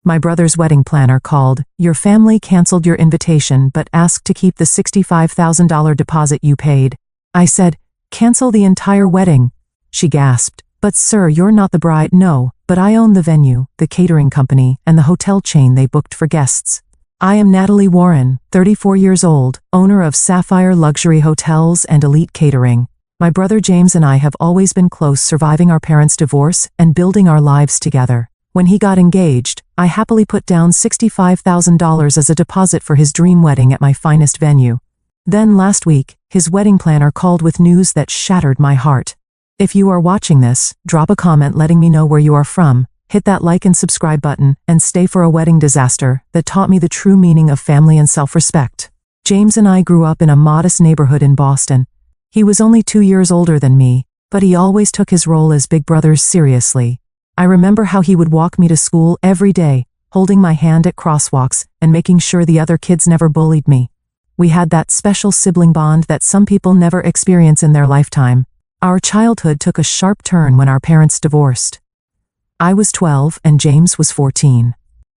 My brother's wedding planner called. "Your family canceled your invitation but asked to keep the $65,000 deposit you paid." I said, "Cancel the entire wedding?" She gasped. "But sir, you're not the bride." "No, but I own the venue, the catering company, and the hotel chain they booked for guests. I am Natalie Warren, 34 years old, owner of Sapphire Luxury Hotels and Elite Catering. My brother James and I have always been close, surviving our parents' divorce and building our lives together. When he got engaged, I happily put down $65,000 as a deposit for his dream wedding at my finest venue. Then last week, his wedding planner called with news that shattered my heart. If you are watching this, drop a comment letting me know where you are from, hit that like and subscribe button, and stay for a wedding disaster that taught me the true meaning of family and self-respect. James and I grew up in a modest neighborhood in Boston. He was only 2 years older than me, but he always took his role as big brother seriously. I remember how he would walk me to school every day, holding my hand at crosswalks and making sure the other kids never bullied me. We had that special sibling bond that some people never experience in their lifetime. Our childhood took a sharp turn when our parents divorced. I was 12 and James was 14.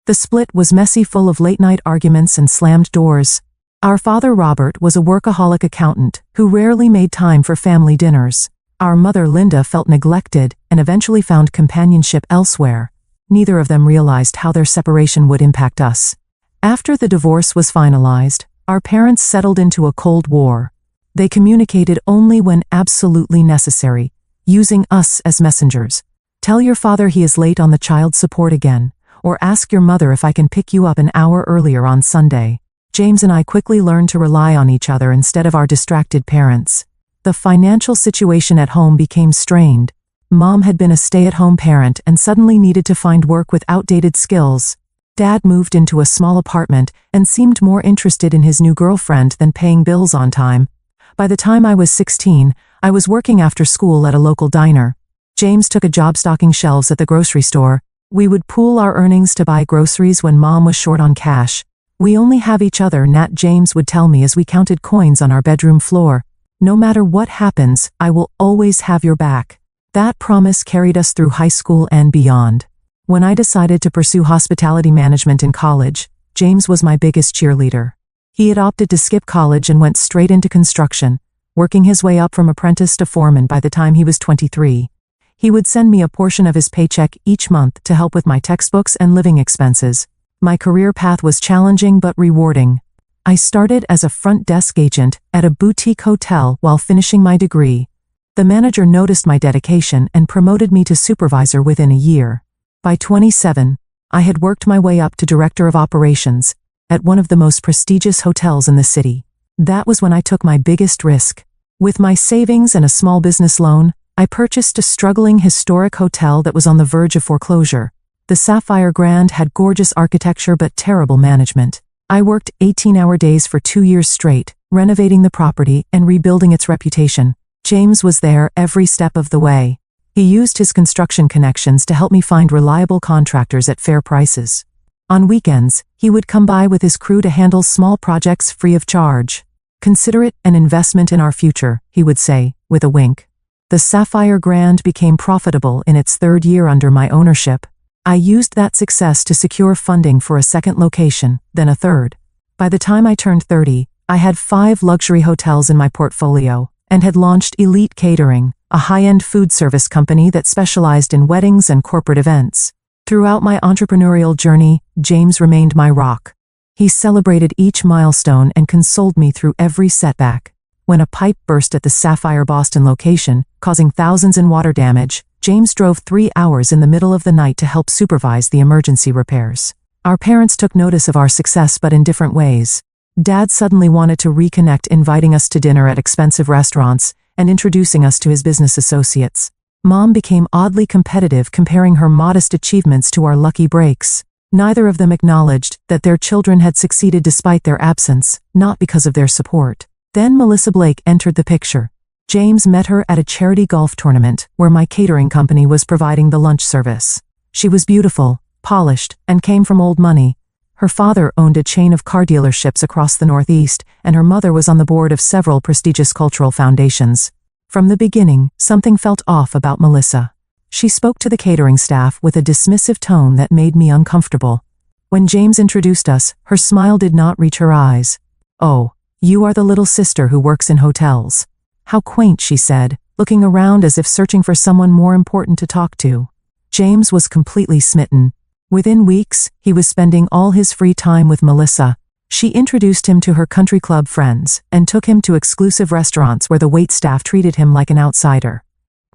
The split was messy, full of late-night arguments and slammed doors. Our father, Robert, was a workaholic accountant who rarely made time for family dinners. Our mother, Linda, felt neglected and eventually found companionship elsewhere. Neither of them realized how their separation would impact us. After the divorce was finalized, our parents settled into a Cold War. They communicated only when absolutely necessary, using us as messengers. "Tell your father he is late on the child support again," or "Ask your mother if I can pick you up an hour earlier on Sunday." James and I quickly learned to rely on each other instead of our distracted parents. The financial situation at home became strained. Mom had been a stay-at-home parent and suddenly needed to find work with outdated skills. Dad moved into a small apartment and seemed more interested in his new girlfriend than paying bills on time. By the time I was 16, I was working after school at a local diner. James took a job stocking shelves at the grocery store. We would pool our earnings to buy groceries when Mom was short on cash. "We only have each other," Nat, James would tell me as we counted coins on our bedroom floor. "No matter what happens, I will always have your back." That promise carried us through high school and beyond. When I decided to pursue hospitality management in college, James was my biggest cheerleader. He had opted to skip college and went straight into construction, working his way up from apprentice to foreman by the time he was 23. He would send me a portion of his paycheck each month to help with my textbooks and living expenses. My career path was challenging but rewarding. I started as a front desk agent at a boutique hotel while finishing my degree. The manager noticed my dedication and promoted me to supervisor within a year. By 27, I had worked my way up to director of operations at one of the most prestigious hotels in the city. That was when I took my biggest risk. With my savings and a small business loan, I purchased a struggling historic hotel that was on the verge of foreclosure. The Sapphire Grand had gorgeous architecture but terrible management. I worked 18-hour days for 2 years straight, renovating the property and rebuilding its reputation. James was there every step of the way. He used his construction connections to help me find reliable contractors at fair prices. On weekends, he would come by with his crew to handle small projects free of charge. "Consider it an investment in our future," he would say, with a wink. The Sapphire Grand became profitable in its 3rd year under my ownership. I used that success to secure funding for a second location, then a third. By the time I turned 30, I had 5 luxury hotels in my portfolio and had launched Elite Catering, a high-end food service company that specialized in weddings and corporate events. Throughout my entrepreneurial journey, James remained my rock. He celebrated each milestone and consoled me through every setback. When a pipe burst at the Sapphire Boston location, causing thousands in water damage, James drove 3 hours in the middle of the night to help supervise the emergency repairs. Our parents took notice of our success, but in different ways. Dad suddenly wanted to reconnect, inviting us to dinner at expensive restaurants and introducing us to his business associates. Mom became oddly competitive, comparing her modest achievements to our lucky breaks. Neither of them acknowledged that their children had succeeded despite their absence, not because of their support. Then Melissa Blake entered the picture. James met her at a charity golf tournament where my catering company was providing the lunch service. She was beautiful, polished, and came from old money. Her father owned a chain of car dealerships across the Northeast, and her mother was on the board of several prestigious cultural foundations. From the beginning, something felt off about Melissa. She spoke to the catering staff with a dismissive tone that made me uncomfortable. When James introduced us, her smile did not reach her eyes. "Oh, you are the little sister who works in hotels. How quaint," she said, looking around as if searching for someone more important to talk to. James was completely smitten. Within weeks, he was spending all his free time with Melissa. She introduced him to her country club friends and took him to exclusive restaurants where the waitstaff treated him like an outsider.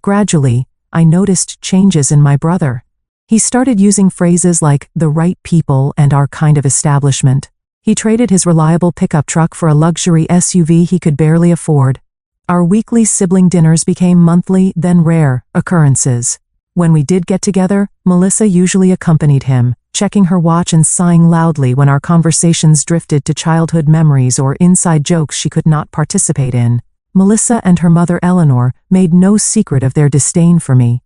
Gradually, I noticed changes in my brother. He started using phrases like "the right people" and "our kind of establishment." He traded his reliable pickup truck for a luxury SUV he could barely afford. Our weekly sibling dinners became monthly, then rare, occurrences. When we did get together, Melissa usually accompanied him, checking her watch and sighing loudly when our conversations drifted to childhood memories or inside jokes she could not participate in. Melissa and her mother Eleanor made no secret of their disdain for me.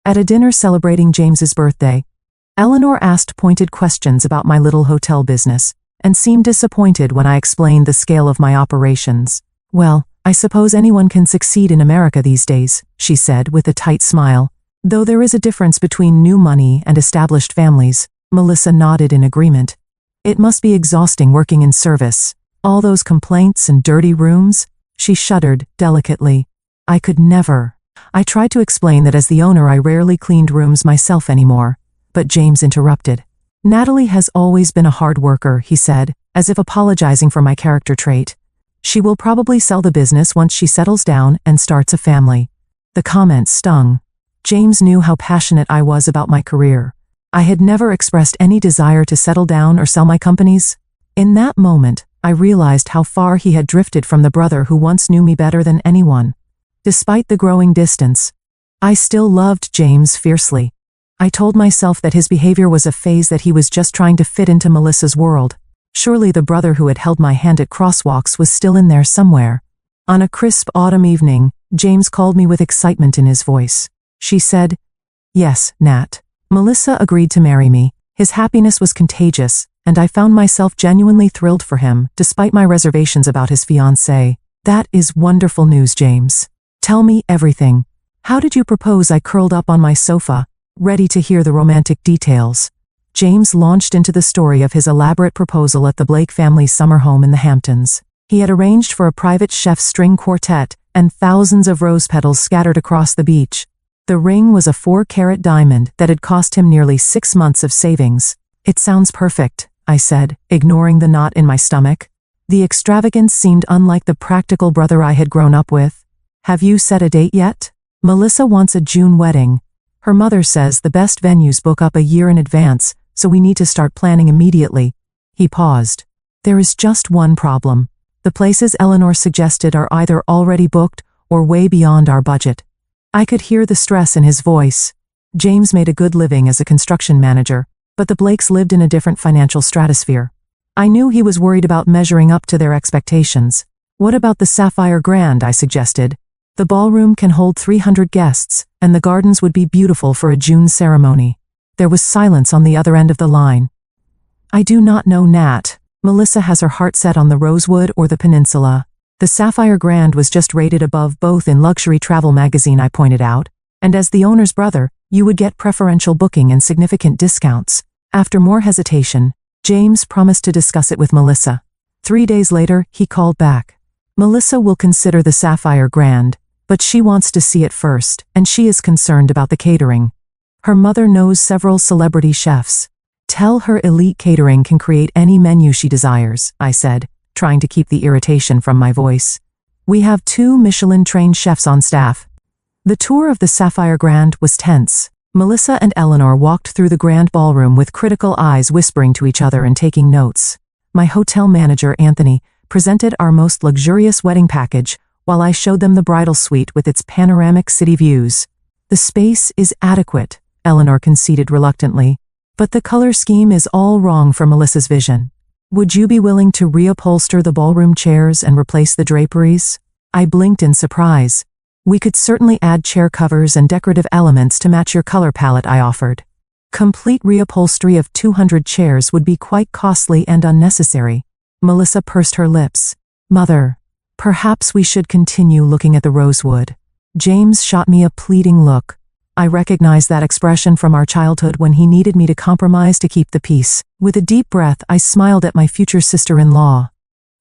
At a dinner celebrating James's birthday, Eleanor asked pointed questions about my little hotel business, and seemed disappointed when I explained the scale of my operations. "Well, I suppose anyone can succeed in America these days," she said with a tight smile. "Though there is a difference between new money and established families." Melissa nodded in agreement. "It must be exhausting working in service. All those complaints and dirty rooms." She shuddered delicately. "I could never." I tried to explain that as the owner I rarely cleaned rooms myself anymore, but James interrupted. "Natalie has always been a hard worker," he said, as if apologizing for my character trait. "She will probably sell the business once she settles down and starts a family." The comment stung. James knew how passionate I was about my career. I had never expressed any desire to settle down or sell my companies. In that moment, I realized how far he had drifted from the brother who once knew me better than anyone. Despite the growing distance, I still loved James fiercely. I told myself that his behavior was a phase, that he was just trying to fit into Melissa's world. Surely the brother who had held my hand at crosswalks was still in there somewhere. On a crisp autumn evening, James called me with excitement in his voice. She said, "Yes, Nat." Melissa agreed to marry me. His happiness was contagious, and I found myself genuinely thrilled for him, despite my reservations about his fiancée. "That is wonderful news, James. Tell me everything. How did you propose?" I curled up on my sofa, ready to hear the romantic details. James launched into the story of his elaborate proposal at the Blake family's summer home in the Hamptons. He had arranged for a private chef string quartet and thousands of rose petals scattered across the beach. The ring was a 4-carat diamond that had cost him nearly 6 months of savings. "It sounds perfect," I said, ignoring the knot in my stomach. The extravagance seemed unlike the practical brother I had grown up with. "Have you set a date yet?" "Melissa wants a June wedding. Her mother says the best venues book up a year in advance, so we need to start planning immediately." He paused. "There is just one problem. The places Eleanor suggested are either already booked or way beyond our budget." I could hear the stress in his voice. James made a good living as a construction manager, but the Blakes lived in a different financial stratosphere. I knew he was worried about measuring up to their expectations. "What about the Sapphire Grand?" I suggested. "The ballroom can hold 300 guests, and the gardens would be beautiful for a June ceremony." There was silence on the other end of the line. "I do not know, Nat. Melissa has her heart set on the Rosewood or the Peninsula. The Sapphire Grand was just rated above both in Luxury Travel magazine," I pointed out, "and as the owner's brother, you would get preferential booking and significant discounts." After more hesitation, James promised to discuss it with Melissa. 3 days later, he called back. "Melissa will consider the Sapphire Grand, but she wants to see it first, and she is concerned about the catering. Her mother knows several celebrity chefs. Tell her Elite Catering can create any menu she desires," I said, trying to keep the irritation from my voice. "We have 2 Michelin-trained chefs on staff." The tour of the Sapphire Grand was tense. Melissa and Eleanor walked through the grand ballroom with critical eyes, whispering to each other and taking notes. My hotel manager, Anthony, presented our most luxurious wedding package, while I showed them the bridal suite with its panoramic city views. "The space is adequate," Eleanor conceded reluctantly, "but the color scheme is all wrong for Melissa's vision. Would you be willing to reupholster the ballroom chairs and replace the draperies?" I blinked in surprise. "We could certainly add chair covers and decorative elements to match your color palette," I offered. "Complete reupholstery of 200 chairs would be quite costly and unnecessary." Melissa pursed her lips. "Mother, perhaps we should continue looking at the Rosewood." James shot me a pleading look. I recognized that expression from our childhood when he needed me to compromise to keep the peace. With a deep breath, I smiled at my future sister-in-law.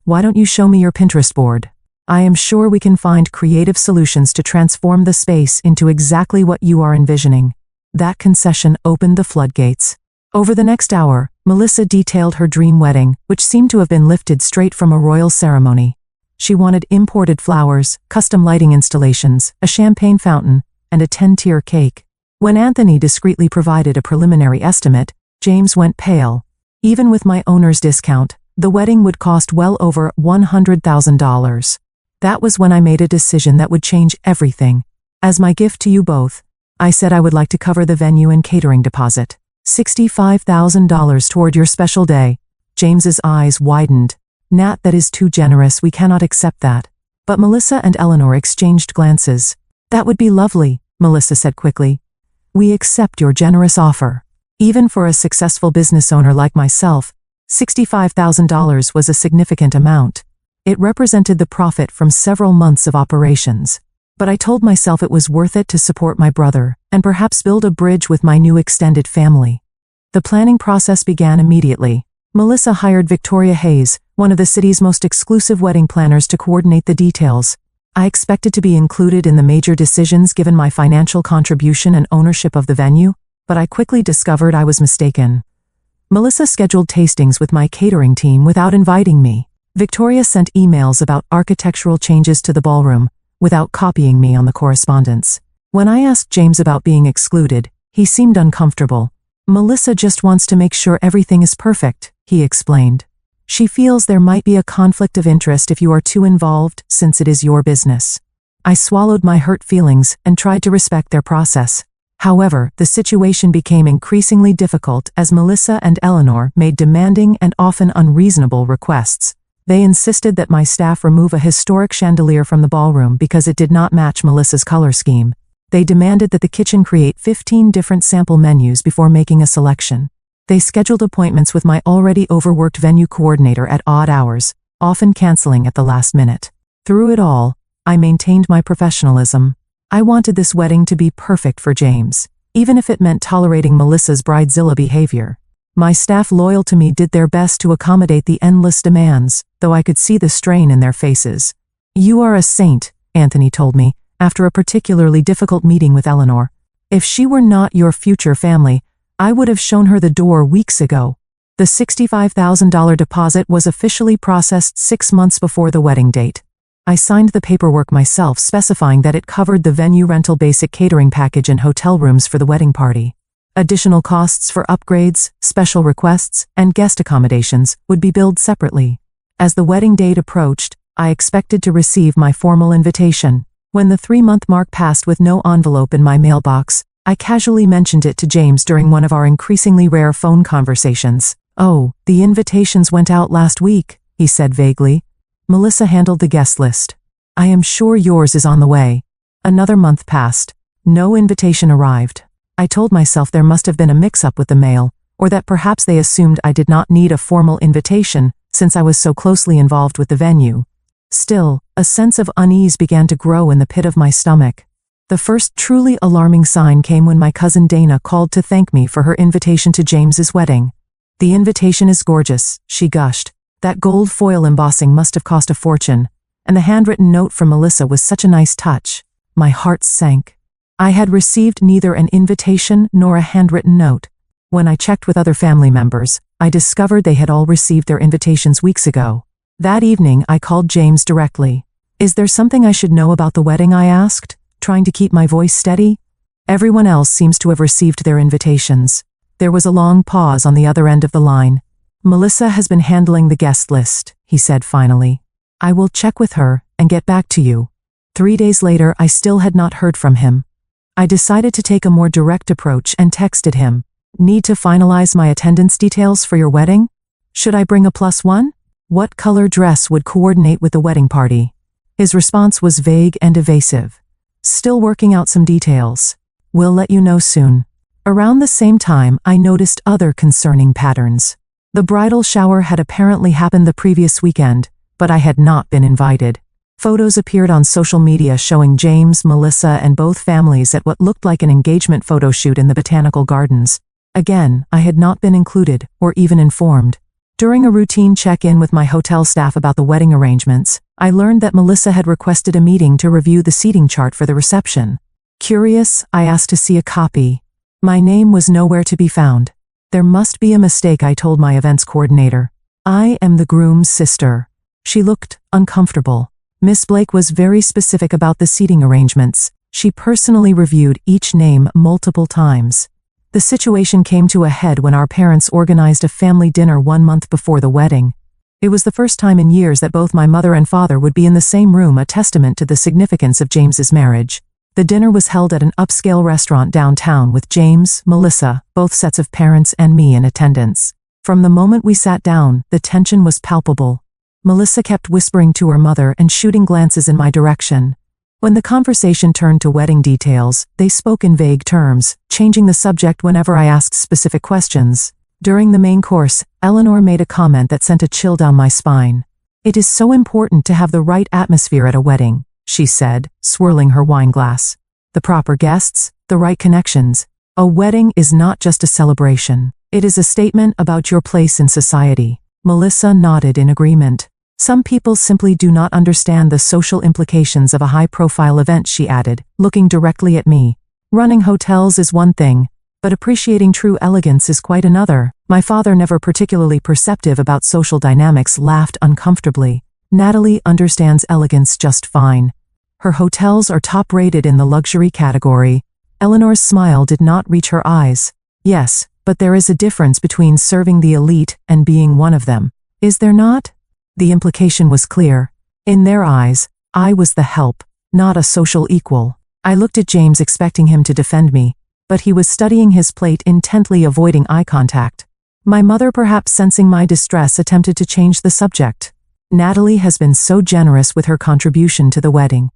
Why don't you show me your Pinterest board? I am sure we can find creative solutions to transform the space into exactly what you are envisioning. That concession opened the floodgates. Over the next hour, Melissa detailed her dream wedding, which seemed to have been lifted straight from a royal ceremony. She wanted imported flowers, custom lighting installations, a champagne fountain, and a 10-tier cake. When Anthony discreetly provided a preliminary estimate, James went pale. Even with my owner's discount, the wedding would cost well over $100,000. That was when I made a decision that would change everything. As my gift to you both, I said I would like to cover the venue and catering deposit. $65,000 toward your special day. James's eyes widened. Nat, that is too generous, we cannot accept that. But Melissa and Eleanor exchanged glances. That would be lovely, Melissa said quickly. We accept your generous offer. Even for a successful business owner like myself, $65,000 was a significant amount. It represented the profit from several months of operations. But I told myself it was worth it to support my brother, and perhaps build a bridge with my new extended family. The planning process began immediately. Melissa hired Victoria Hayes, one of the city's most exclusive wedding planners, to coordinate the details. I expected to be included in the major decisions given my financial contribution and ownership of the venue, but I quickly discovered I was mistaken. Melissa scheduled tastings with my catering team without inviting me. Victoria sent emails about architectural changes to the ballroom, without copying me on the correspondence. When I asked James about being excluded, he seemed uncomfortable. Melissa just wants to make sure everything is perfect, he explained. She feels there might be a conflict of interest if you are too involved, since it is your business. I swallowed my hurt feelings and tried to respect their process. However, the situation became increasingly difficult as Melissa and Eleanor made demanding and often unreasonable requests. They insisted that my staff remove a historic chandelier from the ballroom because it did not match Melissa's color scheme. They demanded that the kitchen create 15 different sample menus before making a selection. They scheduled appointments with my already overworked venue coordinator at odd hours, often canceling at the last minute. Through it all, I maintained my professionalism. I wanted this wedding to be perfect for James, even if it meant tolerating Melissa's bridezilla behavior. My staff loyal to me did their best to accommodate the endless demands, though I could see the strain in their faces. You are a saint, Anthony told me, after a particularly difficult meeting with Eleanor. If she were not your future family, I would have shown her the door weeks ago. The $65,000 deposit was officially processed 6 months before the wedding date. I signed the paperwork myself, specifying that it covered the venue rental, basic catering package, and hotel rooms for the wedding party. Additional costs for upgrades, special requests, and guest accommodations would be billed separately. As the wedding date approached, I expected to receive my formal invitation. When the 3-month mark passed with no envelope in my mailbox, I casually mentioned it to James during one of our increasingly rare phone conversations. Oh, the invitations went out last week, he said vaguely. Melissa handled the guest list. I am sure yours is on the way. Another month passed. No invitation arrived. I told myself there must have been a mix-up with the mail, or that perhaps they assumed I did not need a formal invitation since I was so closely involved with the venue. Still, a sense of unease began to grow in the pit of my stomach. The first truly alarming sign came when my cousin Dana called to thank me for her invitation to James's wedding. The invitation is gorgeous, she gushed. That gold foil embossing must have cost a fortune, and the handwritten note from Melissa was such a nice touch. My heart sank. I had received neither an invitation nor a handwritten note. When I checked with other family members, I discovered they had all received their invitations weeks ago. That evening, I called James directly. Is there something I should know about the wedding, I asked, trying to keep my voice steady. Everyone else seems to have received their invitations. There was a long pause on the other end of the line. Melissa has been handling the guest list, he said finally. I will check with her and get back to you. 3 days later, I still had not heard from him. I decided to take a more direct approach and texted him. Need to finalize my attendance details for your wedding? Should I bring a +1? What color dress would coordinate with the wedding party? His response was vague and evasive. Still working out some details. We'll let you know soon. Around the same time, I noticed other concerning patterns. The bridal shower had apparently happened the previous weekend, but I had not been invited. Photos appeared on social media showing James, Melissa, and both families at what looked like an engagement photo shoot in the botanical gardens. Again, I had not been included, or even informed. During a routine check-in with my hotel staff about the wedding arrangements, I learned that Melissa had requested a meeting to review the seating chart for the reception. Curious, I asked to see a copy. My name was nowhere to be found. There must be a mistake, I told my events coordinator. I am the groom's sister. She looked uncomfortable. Miss Blake was very specific about the seating arrangements. She personally reviewed each name multiple times. The situation came to a head when our parents organized a family dinner 1 month before the wedding. It was the first time in years that both my mother and father would be in the same room, a testament to the significance of James's marriage. The dinner was held at an upscale restaurant downtown with James, Melissa, both sets of parents, and me in attendance. From the moment we sat down, the tension was palpable. Melissa kept whispering to her mother and shooting glances in my direction. When the conversation turned to wedding details, they spoke in vague terms, changing the subject whenever I asked specific questions. During the main course, Eleanor made a comment that sent a chill down my spine. "It is so important to have the right atmosphere at a wedding," she said, swirling her wine glass. "The proper guests, the right connections. A wedding is not just a celebration. It is a statement about your place in society." Melissa nodded in agreement. "Some people simply do not understand the social implications of a high-profile event," she added, looking directly at me. "Running hotels is one thing, but appreciating true elegance is quite another." My father, never particularly perceptive about social dynamics, laughed uncomfortably. "Natalie understands elegance just fine. Her hotels are top-rated in the luxury category." Eleanor's smile did not reach her eyes. "Yes, but there is a difference between serving the elite and being one of them. Is there not?" The implication was clear. In their eyes, I was the help, not a social equal. I looked at James, expecting him to defend me, but he was studying his plate, intently avoiding eye contact. My mother, perhaps sensing my distress, attempted to change the subject. "Natalie has been so generous with her contribution to the wedding.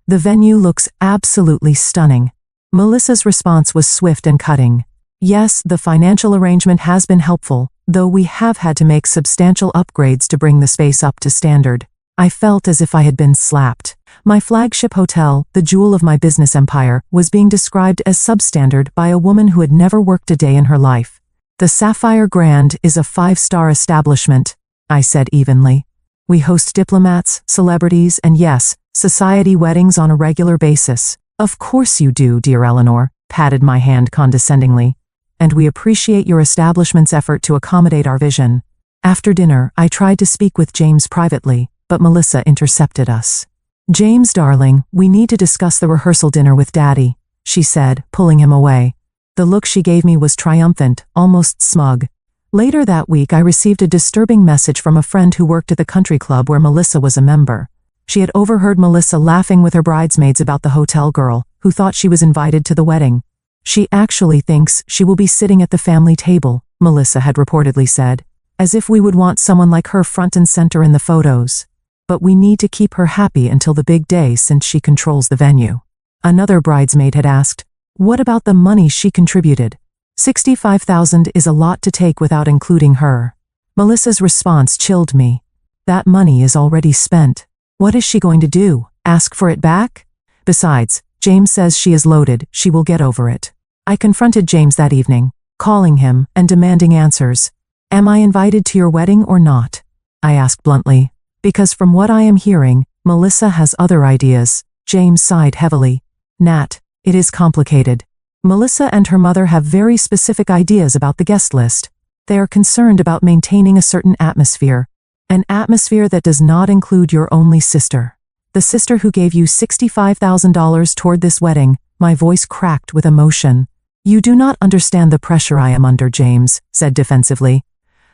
The venue looks absolutely stunning." Melissa's response was swift and cutting. "Yes, the financial arrangement has been helpful, though we have had to make substantial upgrades to bring the space up to standard." I felt as if I had been slapped. My flagship hotel, the jewel of my business empire, was being described as substandard by a woman who had never worked a day in her life. "The Sapphire Grand is a 5-star establishment," I said evenly. "We host diplomats, celebrities, and yes, society weddings on a regular basis." "Of course you do, dear Eleanor," patted my hand condescendingly. "And we appreciate your establishment's effort to accommodate our vision." After dinner, I tried to speak with James privately, but Melissa intercepted us. "James, darling, we need to discuss the rehearsal dinner with Daddy," she said, pulling him away. The look she gave me was triumphant, almost smug. Later that week, I received a disturbing message from a friend who worked at the country club where Melissa was a member. She had overheard Melissa laughing with her bridesmaids about the hotel girl, who thought she was invited to the wedding. "She actually thinks she will be sitting at the family table," Melissa had reportedly said, "as if we would want someone like her front and center in the photos. But we need to keep her happy until the big day since she controls the venue." Another bridesmaid had asked, "What about the money she contributed? $65,000 is a lot to take without including her." Melissa's response chilled me. "That money is already spent. What is she going to do? Ask for it back? Besides, James says she is loaded, she will get over it." I confronted James that evening, calling him and demanding answers. "Am I invited to your wedding or not?" I asked bluntly. "Because from what I am hearing, Melissa has other ideas." James sighed heavily. "Nat, it is complicated. Melissa and her mother have very specific ideas about the guest list. They are concerned about maintaining a certain atmosphere. An atmosphere that does not include your only sister. The sister who gave you $65,000 toward this wedding." My voice cracked with emotion. "You do not understand the pressure I am under," James said defensively.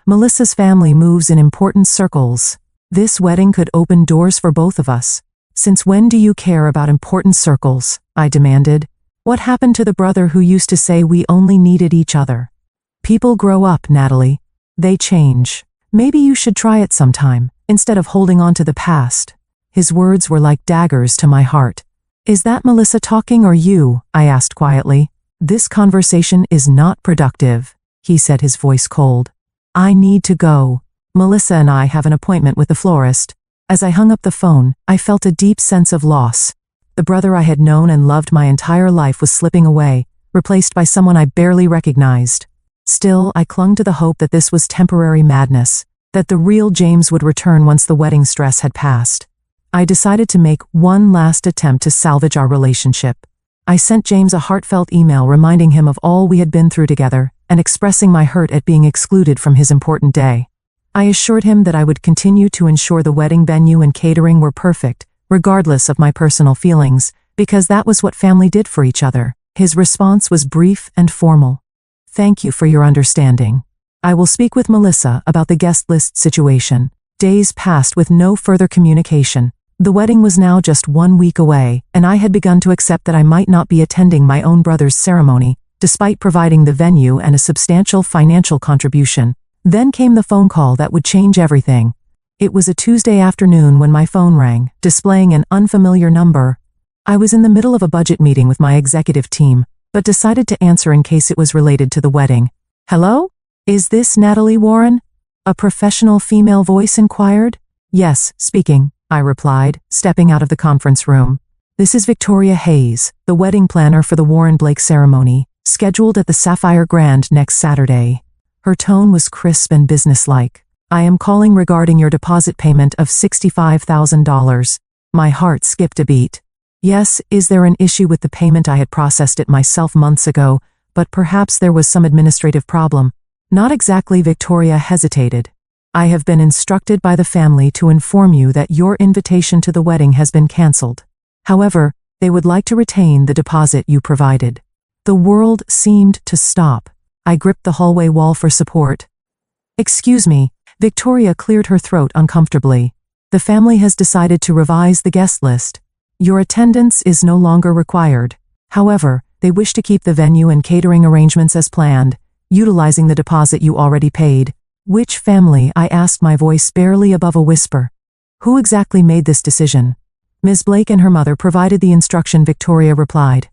"Melissa's family moves in important circles. This wedding could open doors for both of us." "Since when do you care about important circles?" I demanded. "What happened to the brother who used to say we only needed each other?" "People grow up, Natalie. They change. Maybe you should try it sometime, instead of holding on to the past." His words were like daggers to my heart. "Is that Melissa talking or you?" I asked quietly. "This conversation is not productive," he said, his voice cold. "I need to go. Melissa and I have an appointment with the florist." As I hung up the phone, I felt a deep sense of loss. The brother I had known and loved my entire life was slipping away, replaced by someone I barely recognized. Still, I clung to the hope that this was temporary madness, that the real James would return once the wedding stress had passed. I decided to make one last attempt to salvage our relationship. I sent James a heartfelt email reminding him of all we had been through together and expressing my hurt at being excluded from his important day. I assured him that I would continue to ensure the wedding venue and catering were perfect, regardless of my personal feelings, because that was what family did for each other. His response was brief and formal. "Thank you for your understanding. I will speak with Melissa about the guest list situation." Days passed with no further communication. The wedding was now just 1 week away, and I had begun to accept that I might not be attending my own brother's ceremony, despite providing the venue and a substantial financial contribution. Then came the phone call that would change everything. It was a Tuesday afternoon when my phone rang, displaying an unfamiliar number. I was in the middle of a budget meeting with my executive team, but decided to answer in case it was related to the wedding. "Hello? Is this Natalie Warren?" A professional female voice inquired. "Yes, speaking," I replied, stepping out of the conference room. "This is Victoria Hayes, the wedding planner for the Warren Blake ceremony, scheduled at the Sapphire Grand next Saturday." Her tone was crisp and businesslike. "I am calling regarding your deposit payment of $65,000. My heart skipped a beat. Yes, is there an issue with the payment? I had processed it myself months ago, but perhaps there was some administrative problem. Not exactly. Victoria hesitated. "I have been instructed by the family to inform you that your invitation to the wedding has been cancelled. However, they would like to retain the deposit you provided." The world seemed to stop. I gripped the hallway wall for support. "Excuse me." Victoria cleared her throat uncomfortably. "The family has decided to revise the guest list. Your attendance is no longer required. However, they wish to keep the venue and catering arrangements as planned, utilizing the deposit you already paid." "Which family?" I asked, my voice barely above a whisper. "Who exactly made this decision?" "Ms. Blake and her mother provided the instruction," Victoria replied.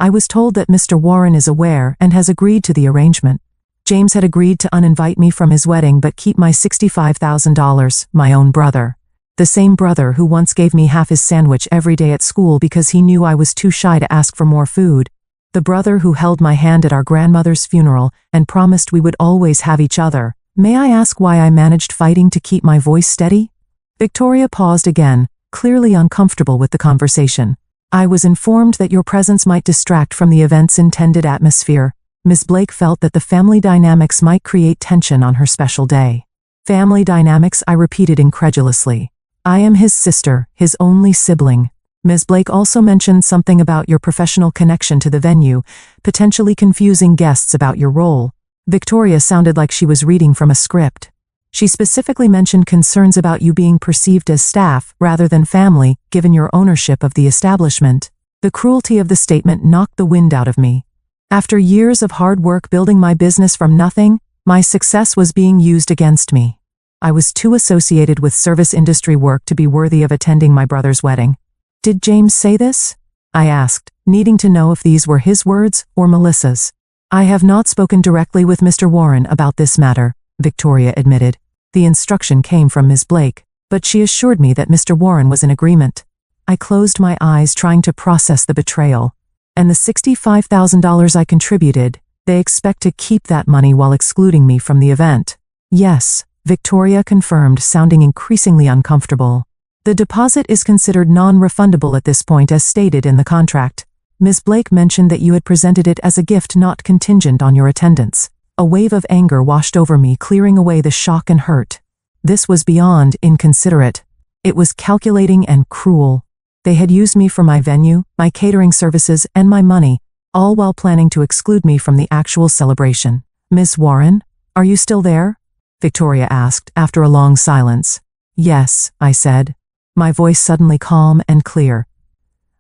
"I was told that Mr. Warren is aware and has agreed to the arrangement. James had agreed to uninvite me from his wedding but keep my $65,000, my own brother. The same brother who once gave me half his sandwich every day at school because he knew I was too shy to ask for more food. The brother who held my hand at our grandmother's funeral and promised we would always have each other. May I ask why I managed fighting to keep my voice steady?" Victoria paused again, clearly uncomfortable with the conversation. "I was informed that your presence might distract from the event's intended atmosphere." Ms. Blake felt that the family dynamics might create tension on her special day. "Family dynamics?" I repeated incredulously. "I am his sister, his only sibling." Ms. Blake also mentioned something about your professional connection to the venue, potentially confusing guests about your role. Victoria sounded like she was reading from a script. "She specifically mentioned concerns about you being perceived as staff rather than family, given your ownership of the establishment." The cruelty of the statement knocked the wind out of me. After years of hard work building my business from nothing, my success was being used against me. I was too associated with service industry work to be worthy of attending my brother's wedding. "Did James say this?" I asked, needing to know if these were his words or Melissa's. "I have not spoken directly with Mr. Warren about this matter," Victoria admitted. "The instruction came from Ms. Blake, but she assured me that Mr. Warren was in agreement." I closed my eyes, trying to process the betrayal. "And the $65,000 I contributed, they expect to keep that money while excluding me from the event?" "Yes," Victoria confirmed, sounding increasingly uncomfortable. "The deposit is considered non-refundable at this point as stated in the contract. Ms. Blake mentioned that you had presented it as a gift not contingent on your attendance." A wave of anger washed over me, clearing away the shock and hurt. This was beyond inconsiderate. It was calculating and cruel. They had used me for my venue, my catering services, and my money, all while planning to exclude me from the actual celebration. "Ms. Warren, are you still there?" Victoria asked after a long silence. "Yes," I said, my voice suddenly calm and clear.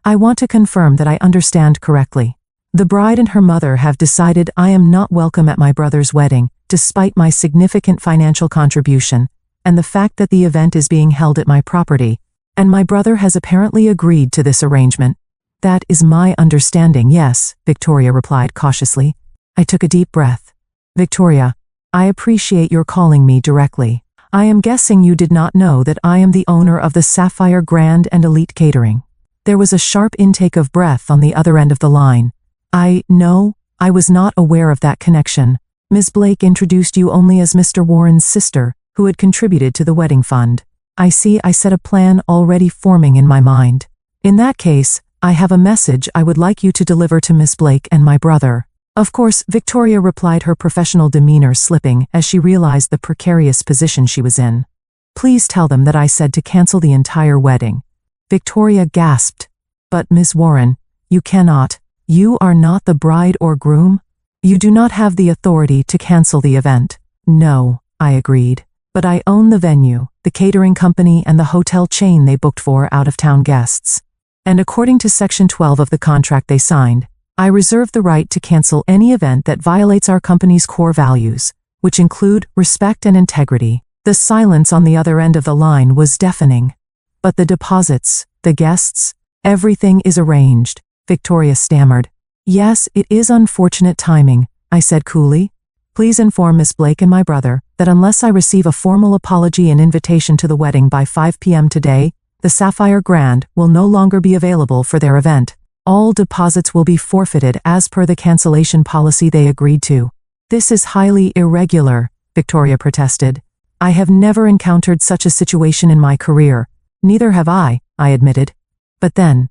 "I want to confirm that I understand correctly. The bride and her mother have decided I am not welcome at my brother's wedding, despite my significant financial contribution, and the fact that the event is being held at my property, and my brother has apparently agreed to this arrangement." "That is my understanding, yes," Victoria replied cautiously. I took a deep breath. "Victoria, I appreciate your calling me directly. I am guessing you did not know that I am the owner of the Sapphire Grand and Elite Catering. There was a sharp intake of breath on the other end of the line. No, I was not aware of that connection. Ms. Blake introduced you only as Mr. Warren's sister, who had contributed to the wedding fund. I see, I said, a plan already forming in my mind. In that case, I have a message I would like you to deliver to Miss Blake and my brother. Of course, Victoria replied, her professional demeanor slipping as she realized the precarious position she was in. Please tell them that I said to cancel the entire wedding. Victoria gasped. But Ms. Warren, you cannot. You are not the bride or groom. You do not have the authority to cancel the event. No, I agreed. But I own the venue, the catering company, and the hotel chain they booked for out-of-town guests. And according to Section 12 of the contract they signed, I reserve the right to cancel any event that violates our company's core values, which include respect and integrity. The silence on the other end of the line was deafening. But the deposits, the guests, everything is arranged, Victoria stammered. Yes, it is unfortunate timing, I said coolly. Please inform Miss Blake and my brother that unless I receive a formal apology and invitation to the wedding by 5 p.m. today, the Sapphire Grand will no longer be available for their event. All deposits will be forfeited as per the cancellation policy they agreed to. This is highly irregular, Victoria protested. I have never encountered such a situation in my career. Neither have I admitted. But then,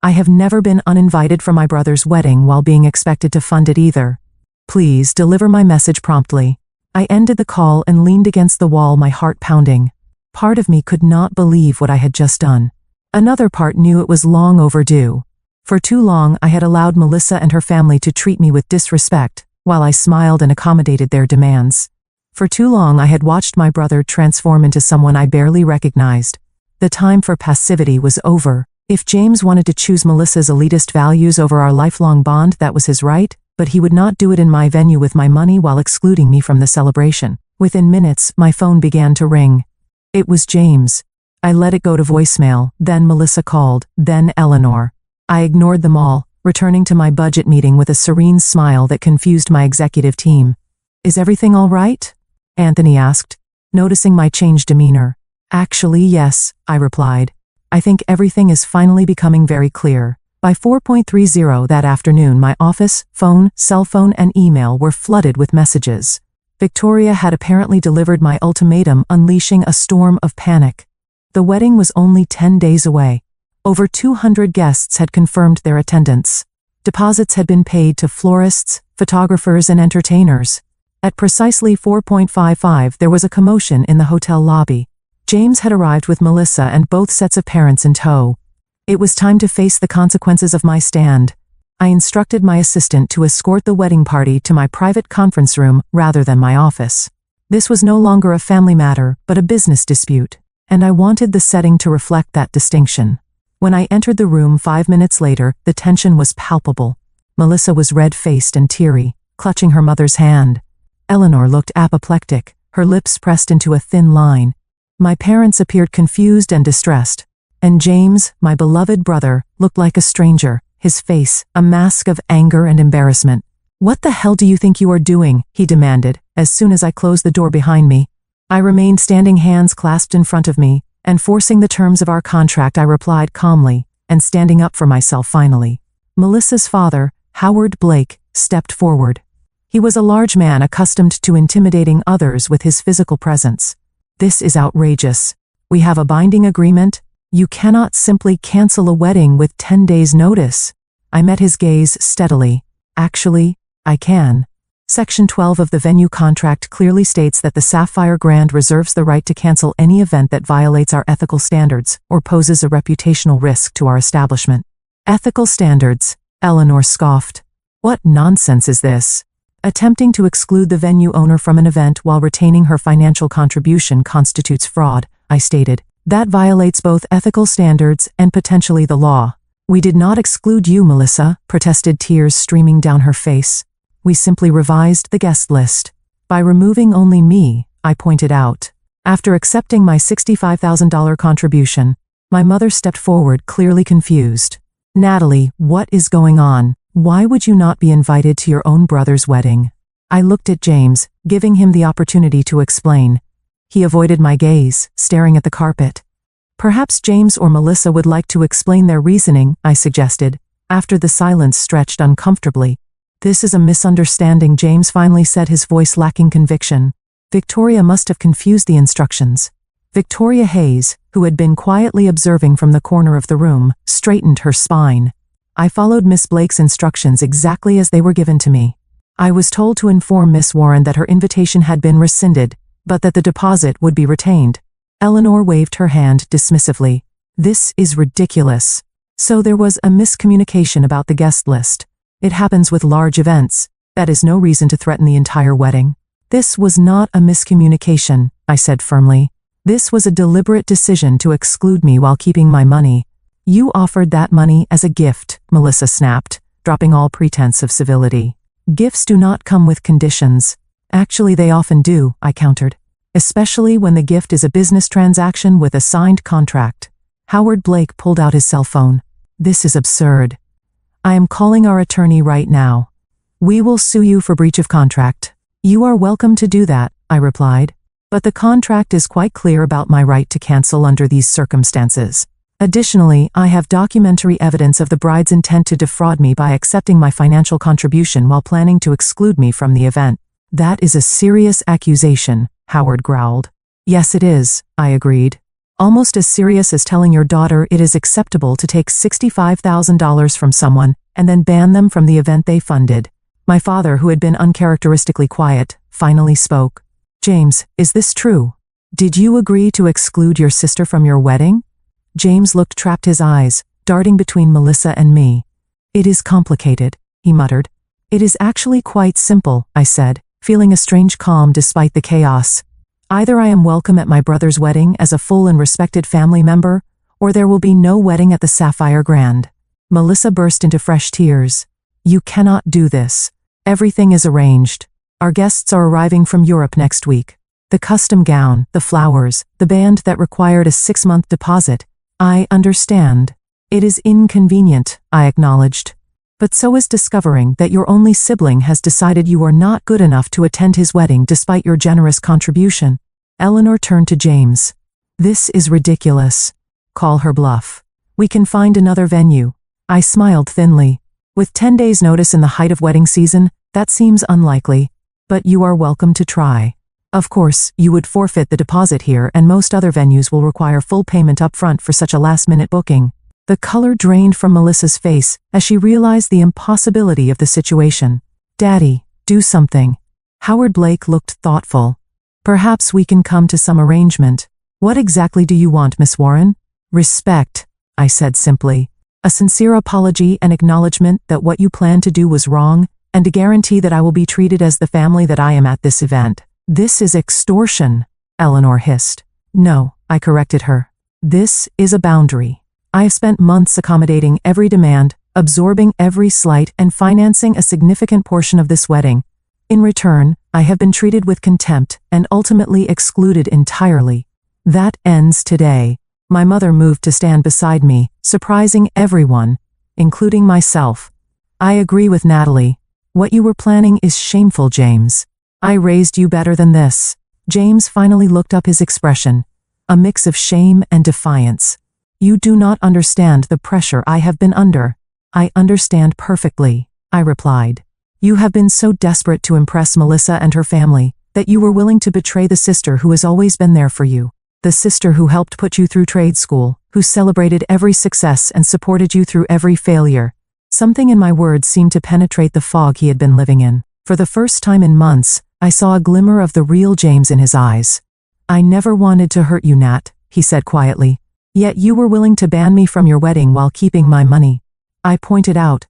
I have never been uninvited for my brother's wedding while being expected to fund it either. Please deliver my message promptly. I ended the call and leaned against the wall, my heart pounding. Part of me could not believe what I had just done. Another part knew it was long overdue. For too long I had allowed Melissa and her family to treat me with disrespect, while I smiled and accommodated their demands. For too long I had watched my brother transform into someone I barely recognized. The time for passivity was over. If James wanted to choose Melissa's elitist values over our lifelong bond, that was his right, but he would not do it in my venue with my money while excluding me from the celebration. Within minutes, my phone began to ring. It was James. I let it go to voicemail, then Melissa called, then Eleanor. I ignored them all, returning to my budget meeting with a serene smile that confused my executive team. Is everything all right? Anthony asked, noticing my changed demeanor. Actually, yes, I replied. I think everything is finally becoming very clear. By 4:30 that afternoon, my office, phone, cell phone, and email were flooded with messages. Victoria had apparently delivered my ultimatum, unleashing a storm of panic. The wedding was only 10 days away. Over 200 guests had confirmed their attendance. Deposits had been paid to florists, photographers, and entertainers. At precisely 4:55, there was a commotion in the hotel lobby. James had arrived with Melissa and both sets of parents in tow. It was time to face the consequences of my stand. I instructed my assistant to escort the wedding party to my private conference room rather than my office. This was no longer a family matter, but a business dispute, and I wanted the setting to reflect that distinction. When I entered the room 5 minutes later, the tension was palpable. Melissa was red-faced and teary, clutching her mother's hand. Eleanor looked apoplectic, her lips pressed into a thin line. My parents appeared confused and distressed. And James, my beloved brother, looked like a stranger, his face a mask of anger and embarrassment. What the hell do you think you are doing? He demanded, as soon as I closed the door behind me. I remained standing, hands clasped in front of me, and forcing the terms of our contract, I replied calmly, and standing up for myself finally. Melissa's father, Howard Blake, stepped forward. He was a large man accustomed to intimidating others with his physical presence. This is outrageous. We have a binding agreement. You cannot simply cancel a wedding with 10 days' notice. I met his gaze steadily. Actually, I can. Section 12 of the venue contract clearly states that the Sapphire Grand reserves the right to cancel any event that violates our ethical standards or poses a reputational risk to our establishment. Ethical standards, Eleanor scoffed. What nonsense is this? Attempting to exclude the venue owner from an event while retaining her financial contribution constitutes fraud, I stated. That violates both ethical standards and potentially the law. We did not exclude you, Melissa, protested, tears streaming down her face. We simply revised the guest list. By removing only me, I pointed out. After accepting my $65,000 contribution, my mother stepped forward, clearly confused. Natalie, what is going on? Why would you not be invited to your own brother's wedding? I looked at James, giving him the opportunity to explain. He avoided my gaze, staring at the carpet. Perhaps James or Melissa would like to explain their reasoning, I suggested, after the silence stretched uncomfortably. This is a misunderstanding, James finally said, his voice lacking conviction. Victoria must have confused the instructions. Victoria Hayes, who had been quietly observing from the corner of the room, straightened her spine. I followed Miss Blake's instructions exactly as they were given to me. I was told to inform Miss Warren that her invitation had been rescinded, but that the deposit would be retained. Eleanor waved her hand dismissively. This is ridiculous. So there was a miscommunication about the guest list. It happens with large events. That is no reason to threaten the entire wedding. This was not a miscommunication, I said firmly. This was a deliberate decision to exclude me while keeping my money. You offered that money as a gift, Melissa snapped, dropping all pretense of civility. Gifts do not come with conditions. Actually, they often do, I countered. Especially when the gift is a business transaction with a signed contract. Howard Blake pulled out his cell phone. This is absurd. I am calling our attorney right now. We will sue you for breach of contract. You are welcome to do that, I replied. But the contract is quite clear about my right to cancel under these circumstances. Additionally, I have documentary evidence of the bride's intent to defraud me by accepting my financial contribution while planning to exclude me from the event. That is a serious accusation, Howard growled. Yes, it is, I agreed. Almost as serious as telling your daughter it is acceptable to take $65,000 from someone and then ban them from the event they funded. My father, who had been uncharacteristically quiet, finally spoke. James, is this true? Did you agree to exclude your sister from your wedding? James looked trapped, his eyes darting between Melissa and me. It is complicated, he muttered. It is actually quite simple, I said, feeling a strange calm despite the chaos. Either I am welcome at my brother's wedding as a full and respected family member, or there will be no wedding at the Sapphire Grand. Melissa burst into fresh tears. You cannot do this. Everything is arranged. Our guests are arriving from Europe next week. The custom gown, the flowers, the band that required a 6-month deposit. I understand. It is inconvenient, I acknowledged. But so is discovering that your only sibling has decided you are not good enough to attend his wedding despite your generous contribution. Eleanor turned to James. This is ridiculous. Call her bluff. We can find another venue. I smiled thinly. With 10 days' notice in the height of wedding season, that seems unlikely. But you are welcome to try. Of course, you would forfeit the deposit here, and most other venues will require full payment up front for such a last-minute booking. The color drained from Melissa's face as she realized the impossibility of the situation. Daddy, do something. Howard Blake looked thoughtful. Perhaps we can come to some arrangement. What exactly do you want, Miss Warren? Respect, I said simply. A sincere apology and acknowledgement that what you planned to do was wrong, and a guarantee that I will be treated as the family that I am at this event. This is extortion, Eleanor hissed. No, I corrected her. This is a boundary. I have spent months accommodating every demand, absorbing every slight, and financing a significant portion of this wedding. In return, I have been treated with contempt and ultimately excluded entirely. That ends today. My mother moved to stand beside me, surprising everyone, including myself. I agree with Natalie. What you were planning is shameful, James. I raised you better than this. James finally looked up, his expression a mix of shame and defiance. You do not understand the pressure I have been under. I understand perfectly, I replied. You have been so desperate to impress Melissa and her family that you were willing to betray the sister who has always been there for you. The sister who helped put you through trade school, who celebrated every success and supported you through every failure. Something in my words seemed to penetrate the fog he had been living in. For the first time in months, I saw a glimmer of the real James in his eyes. I never wanted to hurt you, Nat, he said quietly. Yet you were willing to ban me from your wedding while keeping my money. I pointed out.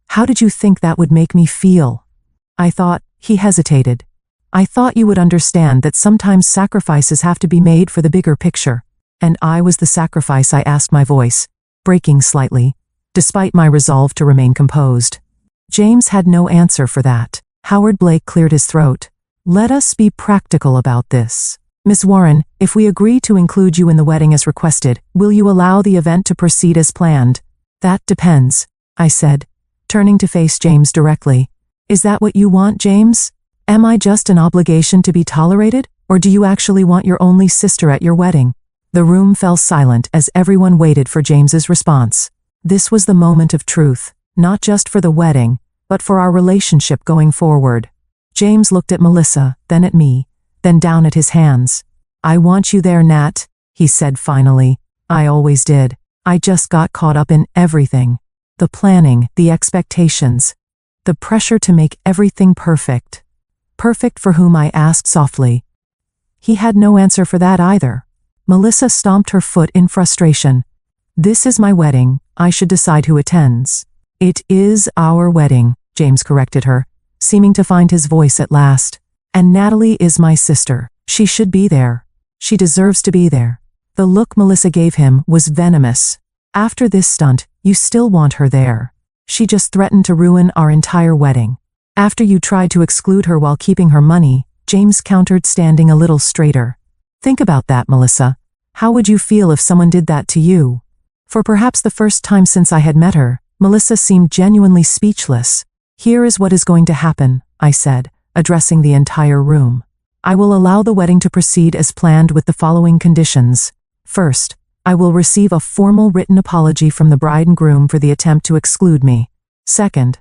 How did you think that would make me feel? I thought. He hesitated. I thought you would understand that sometimes sacrifices have to be made for the bigger picture. And I was the sacrifice, I asked, my voice breaking slightly, despite my resolve to remain composed. James had no answer for that. Howard Blake cleared his throat. Let us be practical about this. Miss Warren, if we agree to include you in the wedding as requested, will you allow the event to proceed as planned? That depends, I said, turning to face James directly. Is that what you want, James? Am I just an obligation to be tolerated, or do you actually want your only sister at your wedding? The room fell silent as everyone waited for James's response. This was the moment of truth, not just for the wedding, but for our relationship going forward. James looked at Melissa, then at me, then down at his hands. I want you there, Nat, he said finally. I always did. I just got caught up in everything. The planning, the expectations, the pressure to make everything perfect. Perfect for whom, I asked softly. He had no answer for that either. Melissa stomped her foot in frustration. This is my wedding, I should decide who attends. It is our wedding, James corrected her, seeming to find his voice at last. And Natalie is my sister. She should be there. She deserves to be there. The look Melissa gave him was venomous. After this stunt, you still want her there. She just threatened to ruin our entire wedding. After you tried to exclude her while keeping her money, James countered, standing a little straighter. Think about that, Melissa. How would you feel if someone did that to you? For perhaps the first time since I had met her, Melissa seemed genuinely speechless. Here is what is going to happen, I said, addressing the entire room. I will allow the wedding to proceed as planned with the following conditions. First, I will receive a formal written apology from the bride and groom for the attempt to exclude me. Second,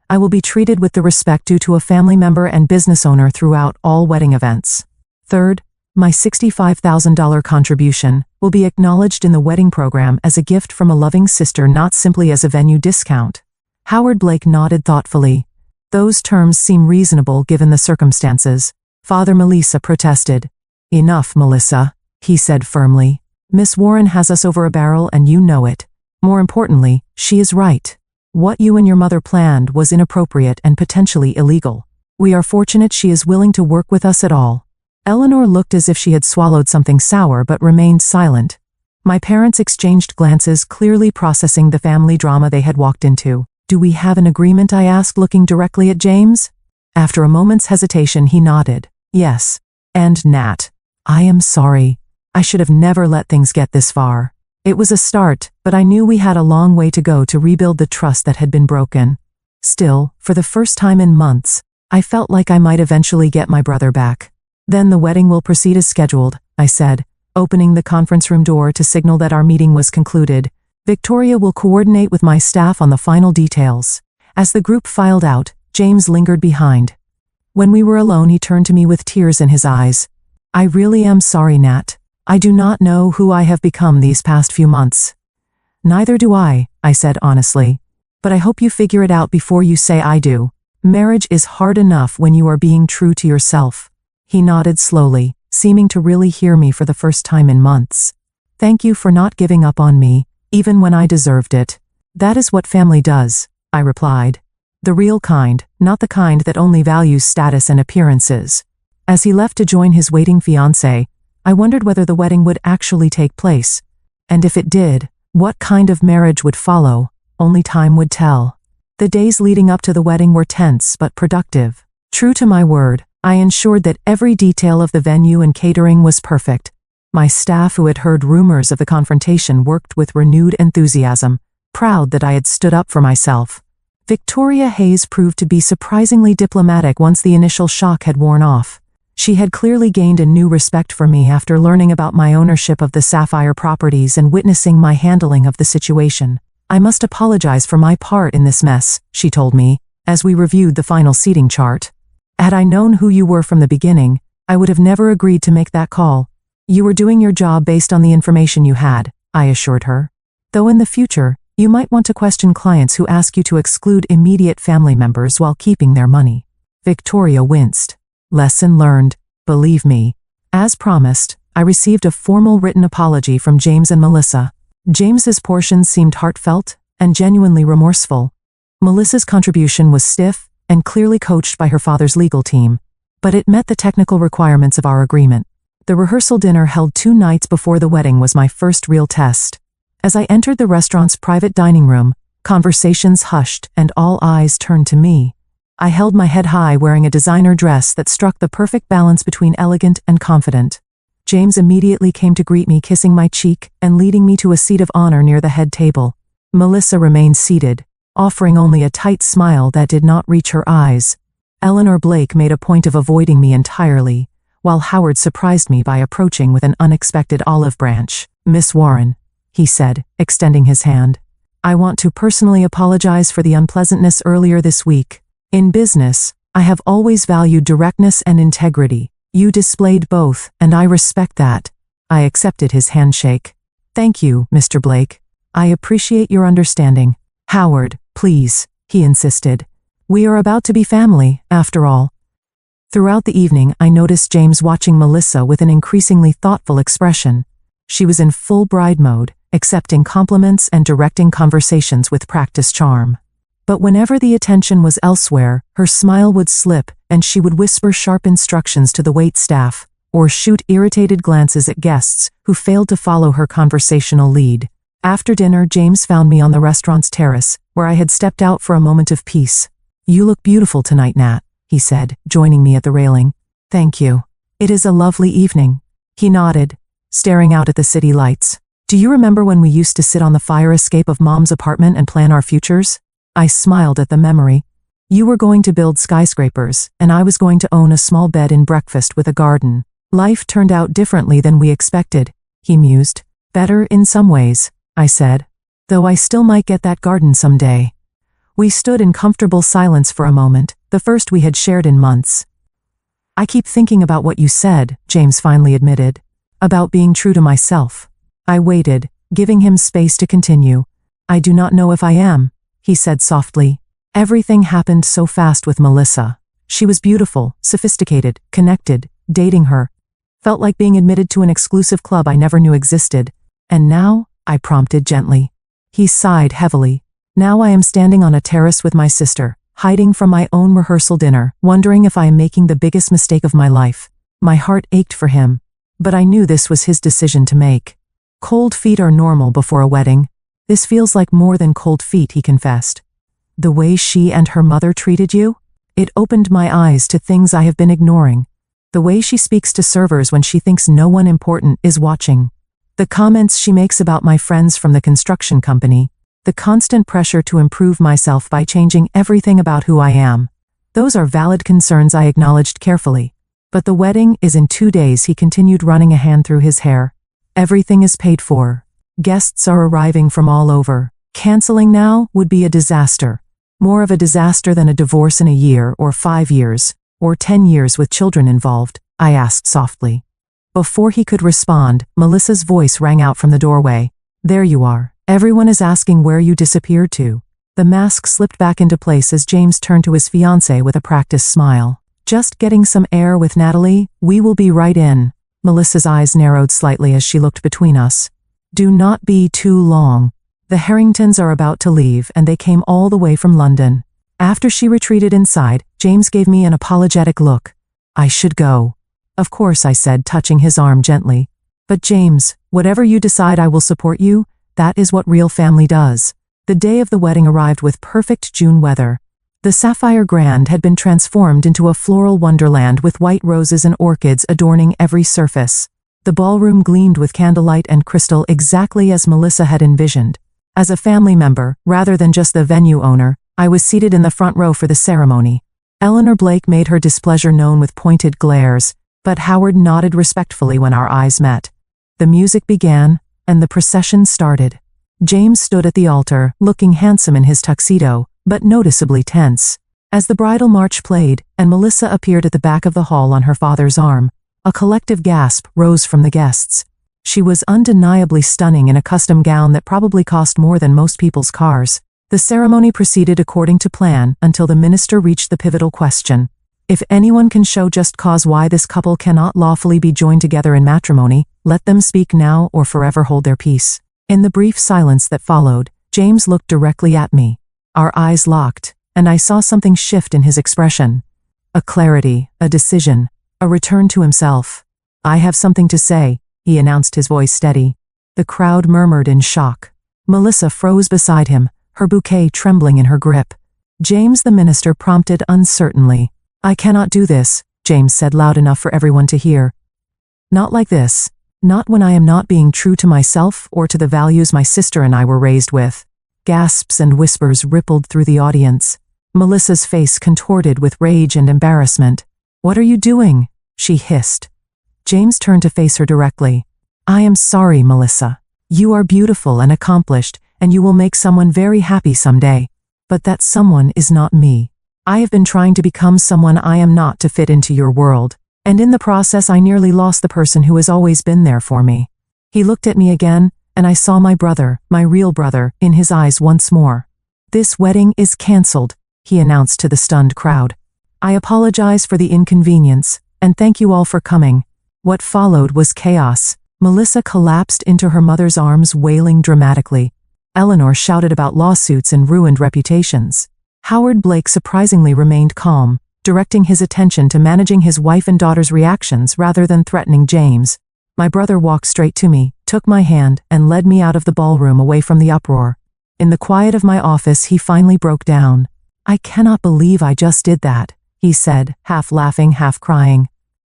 I will be treated with the respect due to a family member and business owner throughout all wedding events. Third, my $65,000 contribution will be acknowledged in the wedding program as a gift from a loving sister, not simply as a venue discount. Howard Blake nodded thoughtfully. Those terms seem reasonable given the circumstances. Father Melissa protested. Enough, Melissa, he said firmly. Miss Warren has us over a barrel and you know it. More importantly, she is right. What you and your mother planned was inappropriate and potentially illegal. We are fortunate she is willing to work with us at all. Eleanor looked as if she had swallowed something sour but remained silent. My parents exchanged glances, clearly processing the family drama they had walked into. Do we have an agreement? I asked, looking directly at James. After a moment's hesitation, he nodded. Yes. And Nat, I am sorry. I should have never let things get this far. It was a start, but I knew we had a long way to go to rebuild the trust that had been broken. Still, for the first time in months, I felt like I might eventually get my brother back. Then the wedding will proceed as scheduled, I said, opening the conference room door to signal that our meeting was concluded. Victoria will coordinate with my staff on the final details. As the group filed out, James lingered behind. When we were alone, he turned to me with tears in his eyes. I really am sorry, Nat. I do not know who I have become these past few months. Neither do I said honestly. But I hope you figure it out before you say I do. Marriage is hard enough when you are being true to yourself. He nodded slowly, seeming to really hear me for the first time in months. Thank you for not giving up on me, even when I deserved it. That is what family does, I replied. The real kind, not the kind that only values status and appearances. As he left to join his waiting fiancée, I wondered whether the wedding would actually take place. And if it did, what kind of marriage would follow? Only time would tell. The days leading up to the wedding were tense but productive. True to my word, I ensured that every detail of the venue and catering was perfect. My staff, who had heard rumors of the confrontation, worked with renewed enthusiasm, proud that I had stood up for myself. Victoria Hayes proved to be surprisingly diplomatic once the initial shock had worn off. She had clearly gained a new respect for me after learning about my ownership of the Sapphire properties and witnessing my handling of the situation. I must apologize for my part in this mess, she told me, as we reviewed the final seating chart. Had I known who you were from the beginning, I would have never agreed to make that call. You were doing your job based on the information you had, I assured her. Though in the future, you might want to question clients who ask you to exclude immediate family members while keeping their money. Victoria winced. Lesson learned, believe me. As promised, I received a formal written apology from James and Melissa. James's portion seemed heartfelt and genuinely remorseful. Melissa's contribution was stiff and clearly coached by her father's legal team, but it met the technical requirements of our agreement. The rehearsal dinner held 2 nights before the wedding was my first real test. As I entered the restaurant's private dining room, conversations hushed and all eyes turned to me. I held my head high, wearing a designer dress that struck the perfect balance between elegant and confident. James immediately came to greet me, kissing my cheek and leading me to a seat of honor near the head table. Melissa remained seated, offering only a tight smile that did not reach her eyes. Eleanor Blake made a point of avoiding me entirely, while Howard surprised me by approaching with an unexpected olive branch. Miss Warren, he said, extending his hand. I want to personally apologize for the unpleasantness earlier this week. In business, I have always valued directness and integrity. You displayed both, and I respect that. I accepted his handshake. Thank you, Mr. Blake. I appreciate your understanding. Howard, please, he insisted. We are about to be family, after all. Throughout the evening, I noticed James watching Melissa with an increasingly thoughtful expression. She was in full bride mode, accepting compliments and directing conversations with practiced charm. But whenever the attention was elsewhere, her smile would slip and she would whisper sharp instructions to the waitstaff, or shoot irritated glances at guests who failed to follow her conversational lead. After dinner, James found me on the restaurant's terrace, where I had stepped out for a moment of peace. You look beautiful tonight, Nat, he said, joining me at the railing. Thank you. It is a lovely evening. He nodded, staring out at the city lights. Do you remember when we used to sit on the fire escape of Mom's apartment and plan our futures? I smiled at the memory. You were going to build skyscrapers, and I was going to own a small bed and breakfast with a garden. Life turned out differently than we expected, he mused. Better in some ways, I said. Though I still might get that garden someday. We stood in comfortable silence for a moment, the first we had shared in months. I keep thinking about what you said, James finally admitted. About being true to myself. I waited, giving him space to continue. I do not know if I am, he said softly. Everything happened so fast with Melissa. She was beautiful, sophisticated, connected, dating her. Felt like being admitted to an exclusive club I never knew existed. And now, I prompted gently. He sighed heavily. Now I am standing on a terrace with my sister, hiding from my own rehearsal dinner, wondering if I am making the biggest mistake of my life. My heart ached for him, but I knew this was his decision to make. Cold feet are normal before a wedding. This feels like more than cold feet, he confessed. The way she and her mother treated you? It opened my eyes to things I have been ignoring. The way she speaks to servers when she thinks no one important is watching. The comments she makes about my friends from the construction company. The constant pressure to improve myself by changing everything about who I am. Those are valid concerns I acknowledged carefully. But the wedding is in 2 days, he continued, running a hand through his hair. Everything is paid for. Guests are arriving from all over. Canceling now would be a disaster. More of a disaster than a divorce in a year or 5 years, or 10 years with children involved, I asked softly. Before he could respond, Melissa's voice rang out from the doorway. There you are. Everyone is asking where you disappeared to. The mask slipped back into place as James turned to his fiancée with a practiced smile. Just getting some air with Natalie, we will be right in. Melissa's eyes narrowed slightly as she looked between us. Do not be too long. The Harringtons are about to leave and they came all the way from London. After she retreated inside, James gave me an apologetic look. I should go. Of course, I said, touching his arm gently. But James, whatever you decide, I will support you. That is what real family does. The day of the wedding arrived with perfect June weather. The Sapphire Grand had been transformed into a floral wonderland with white roses and orchids adorning every surface. The ballroom gleamed with candlelight and crystal exactly as Melissa had envisioned. As a family member, rather than just the venue owner, I was seated in the front row for the ceremony. Eleanor Blake made her displeasure known with pointed glares, but Howard nodded respectfully when our eyes met. The music began, and the procession started. James stood at the altar, looking handsome in his tuxedo, but noticeably tense. As the bridal march played, and Melissa appeared at the back of the hall on her father's arm, a collective gasp rose from the guests. She was undeniably stunning in a custom gown that probably cost more than most people's cars. The ceremony proceeded according to plan until the minister reached the pivotal question. If anyone can show just cause why this couple cannot lawfully be joined together in matrimony, let them speak now or forever hold their peace. In the brief silence that followed, James looked directly at me. Our eyes locked, and I saw something shift in his expression. A clarity, a decision, a return to himself. I have something to say, he announced, his voice steady. The crowd murmured in shock. Melissa froze beside him, her bouquet trembling in her grip. James, the minister, prompted uncertainly. I cannot do this, James said loud enough for everyone to hear. Not like this. Not when I am not being true to myself or to the values my sister and I were raised with. Gasps and whispers rippled through the audience. Melissa's face contorted with rage and embarrassment. "What are you doing?" she hissed. James turned to face her directly. "I am sorry, Melissa. You are beautiful and accomplished, and you will make someone very happy someday. But that someone is not me. I have been trying to become someone I am not to fit into your world, and in the process I nearly lost the person who has always been there for me." He looked at me again, and I saw my brother, my real brother, in his eyes once more. "This wedding is cancelled," he announced to the stunned crowd. "I apologize for the inconvenience, and thank you all for coming." What followed was chaos. Melissa collapsed into her mother's arms, wailing dramatically. Eleanor shouted about lawsuits and ruined reputations. Howard Blake surprisingly remained calm, directing his attention to managing his wife and daughter's reactions rather than threatening James. My brother walked straight to me, took my hand, and led me out of the ballroom away from the uproar. In the quiet of my office, he finally broke down. "I cannot believe I just did that," he said, half laughing, half crying.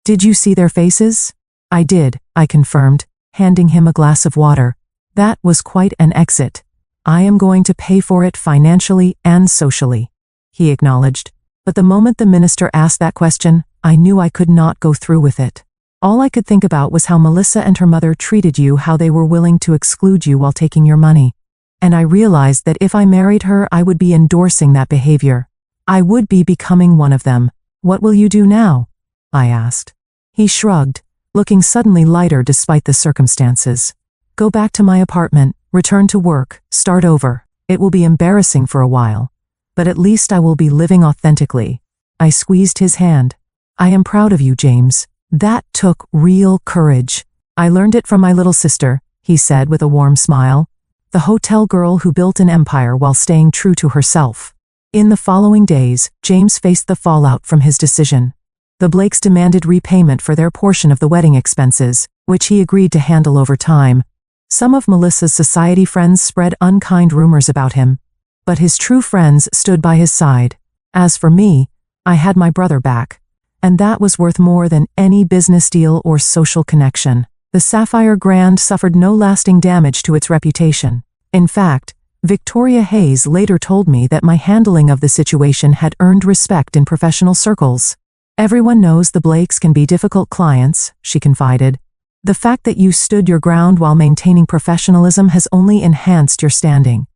"Did you see their faces?" "I did," I confirmed, handing him a glass of water. "That was quite an exit. I am going to pay for it financially and socially," he acknowledged. But the moment the minister asked that question, I knew I could not go through with it. All I could think about was how Melissa and her mother treated you, how they were willing to exclude you while taking your money. And I realized that if I married her, I would be endorsing that behavior. I would be becoming one of them. "What will you do now?" I asked. He shrugged, looking suddenly lighter despite the circumstances. "Go back to my apartment, return to work, start over. It will be embarrassing for a while, but at least I will be living authentically." I squeezed his hand. "I am proud of you, James. That took real courage." "I learned it from my little sister," he said with a warm smile. "The hotel girl who built an empire while staying true to herself." In the following days, James faced the fallout from his decision. The Blakes demanded repayment for their portion of the wedding expenses, which he agreed to handle over time. Some of Melissa's society friends spread unkind rumors about him, but his true friends stood by his side. As for me, I had my brother back, and that was worth more than any business deal or social connection. The Sapphire Grand suffered no lasting damage to its reputation. In fact, Victoria Hayes later told me that my handling of the situation had earned respect in professional circles. "Everyone knows the Blakes can be difficult clients," she confided. "The fact that you stood your ground while maintaining professionalism has only enhanced your standing."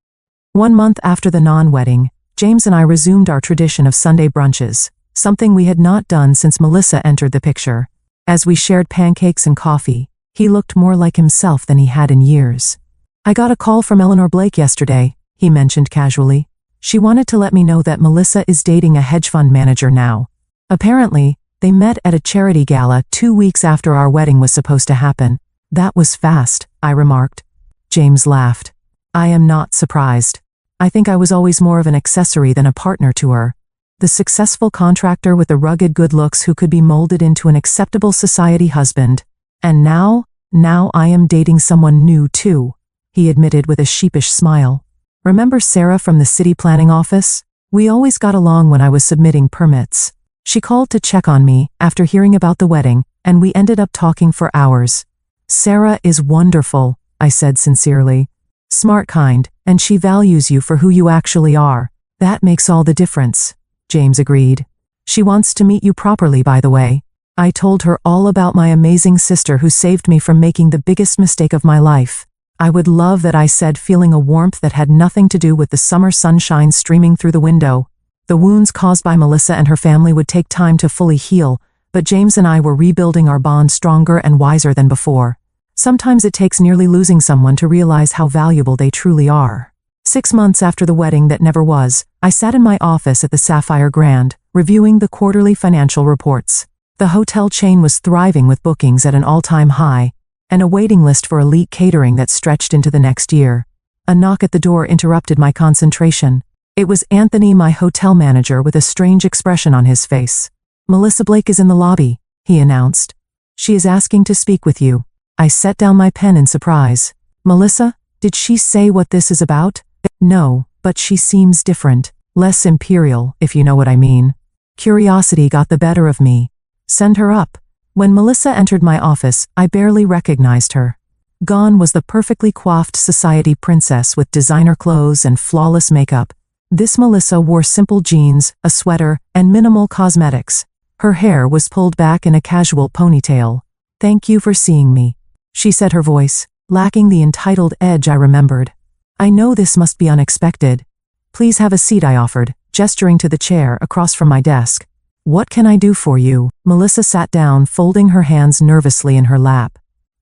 1 month after the non-wedding, James and I resumed our tradition of Sunday brunches, something we had not done since Melissa entered the picture. As we shared pancakes and coffee, he looked more like himself than he had in years. "I got a call from Eleanor Blake yesterday," he mentioned casually. "She wanted to let me know that Melissa is dating a hedge fund manager now. Apparently, they met at a charity gala 2 weeks after our wedding was supposed to happen." "That was fast," I remarked. James laughed. "I am not surprised. I think I was always more of an accessory than a partner to her. The successful contractor with the rugged good looks who could be molded into an acceptable society husband. And now I am dating someone new too," he admitted with a sheepish smile. "Remember Sarah from the city planning office? We always got along when I was submitting permits. She called to check on me after hearing about the wedding, and we ended up talking for hours." "Sarah is wonderful," I said sincerely. "Smart kind, and she values you for who you actually are. That makes all the difference," James agreed. "She wants to meet you properly, by the way." I told her all about my amazing sister who saved me from making the biggest mistake of my life. "I would love that," I said, feeling a warmth that had nothing to do with the summer sunshine streaming through the window. The wounds caused by Melissa and her family would take time to fully heal, but James and I were rebuilding our bond stronger and wiser than before. Sometimes it takes nearly losing someone to realize how valuable they truly are. 6 months after the wedding that never was, I sat in my office at the Sapphire Grand, reviewing the quarterly financial reports. The hotel chain was thriving with bookings at an all-time high, and a waiting list for elite catering that stretched into the next year. A knock at the door interrupted my concentration. It was Anthony, my hotel manager, with a strange expression on his face. "Melissa Blake is in the lobby," he announced. "She is asking to speak with you." I set down my pen in surprise. "Melissa? Did she say what this is about?" "No, but she seems different. Less imperial, if you know what I mean." Curiosity got the better of me. "Send her up." When Melissa entered my office, I barely recognized her. Gone was the perfectly coiffed society princess with designer clothes and flawless makeup. This Melissa wore simple jeans, a sweater, and minimal cosmetics. Her hair was pulled back in a casual ponytail. "Thank you for seeing me," she said, her voice lacking the entitled edge I remembered. "I know this must be unexpected. Please have a seat," I offered, gesturing to the chair across from my desk. "What can I do for you?" Melissa sat down, folding her hands nervously in her lap.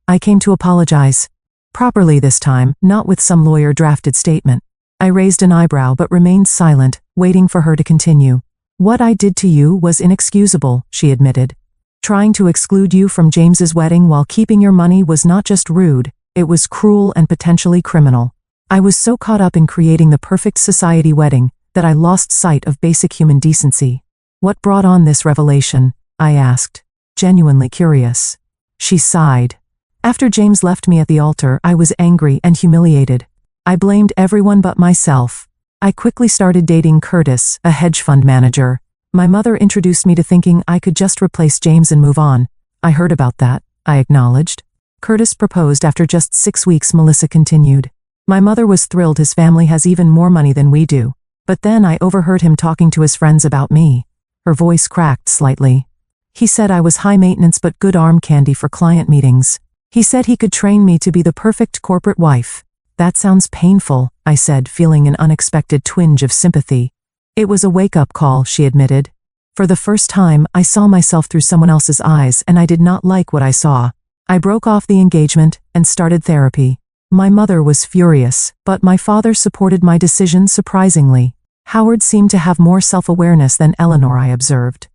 "I came to apologize. Properly this time, not with some lawyer-drafted statement." I raised an eyebrow but remained silent, waiting for her to continue. "What I did to you was inexcusable," she admitted. "Trying to exclude you from James's wedding while keeping your money was not just rude, it was cruel and potentially criminal. I was so caught up in creating the perfect society wedding that I lost sight of basic human decency." "What brought on this revelation?" I asked, genuinely curious. She sighed. "After James left me at the altar, I was angry and humiliated. I blamed everyone but myself. I quickly started dating Curtis, a hedge fund manager. My mother introduced me to thinking I could just replace James and move on." "I heard about that," I acknowledged. "Curtis proposed after just 6 weeks," Melissa continued. "My mother was thrilled. His family has even more money than we do. But then I overheard him talking to his friends about me." Her voice cracked slightly. "He said I was high maintenance but good arm candy for client meetings. He said he could train me to be the perfect corporate wife." "That sounds painful," I said, feeling an unexpected twinge of sympathy. "It was a wake-up call," she admitted. "For the first time, I saw myself through someone else's eyes, and I did not like what I saw. I broke off the engagement and started therapy. My mother was furious, but my father supported my decision surprisingly. Howard seemed to have more self-awareness than Eleanor," I observed.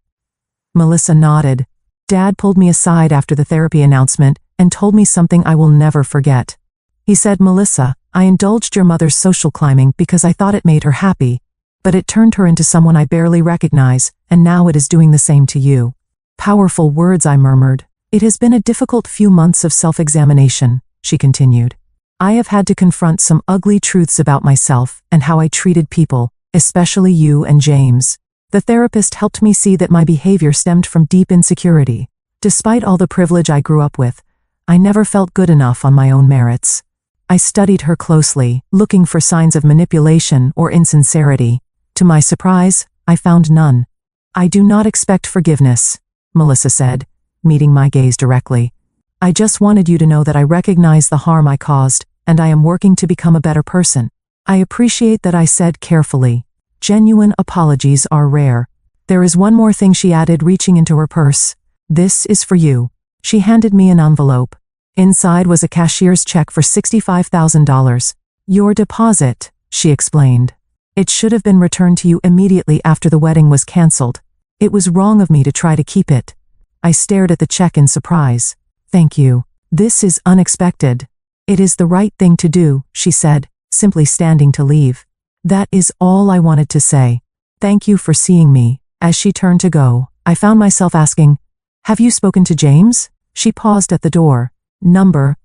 Melissa nodded. "Dad pulled me aside after the therapy announcement and told me something I will never forget. He said, 'Melissa, I indulged your mother's social climbing because I thought it made her happy, but it turned her into someone I barely recognize, and now it is doing the same to you.'" "Powerful words," I murmured. "It has been a difficult few months of self-examination," she continued. "I have had to confront some ugly truths about myself and how I treated people, especially you and James. The therapist helped me see that my behavior stemmed from deep insecurity. Despite all the privilege I grew up with, I never felt good enough on my own merits." I studied her closely, looking for signs of manipulation or insincerity. To my surprise, I found none. "I do not expect forgiveness," Melissa said, meeting my gaze directly. "I just wanted you to know that I recognize the harm I caused, and I am working to become a better person. I appreciate that," I said carefully. "Genuine apologies are rare. There is one more thing," she added, reaching into her purse. "This is for you." She handed me an envelope. Inside was a cashier's check for $65,000. "Your deposit," she explained. "It should have been returned to you immediately after the wedding was canceled. It was wrong of me to try to keep it." I stared at the check in surprise. "Thank you. This is unexpected." "It is the right thing to do," she said, simply standing to leave. That is all I wanted to say. "Thank you for seeing me." As she turned to go, I found myself asking, "Have you spoken to James?" She paused at the door.